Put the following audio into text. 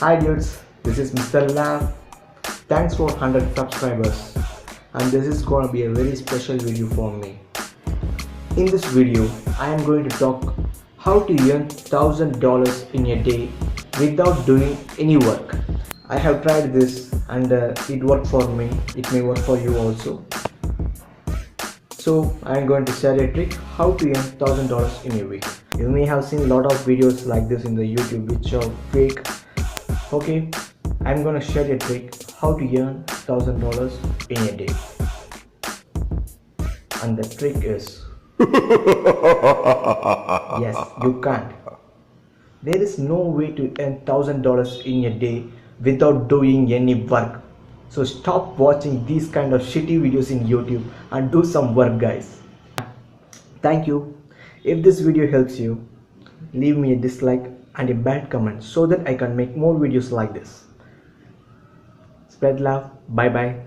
Hi dudes, this is Mr. Lam. Thanks for 100 subscribers, and this is gonna be a very special video for me. In this video, I am going to talk how to earn $1,000 in a day without doing any work. I have tried this and it worked for me. It may work for you also. So I am going to share a trick how to earn $1,000 in a week. You may have seen a lot of videos like this in the YouTube which are fake. Okay, I'm gonna share a trick how to earn $1,000 in a day. And the trick is yes, you can't. There is no way to earn $1,000 in a day without doing any work. So stop watching these kind of shitty videos in YouTube and do some work, guys. Thank you. If this video helps you, leave me a dislike and a bad comment so that I can make more videos like this. Spread love. Bye bye.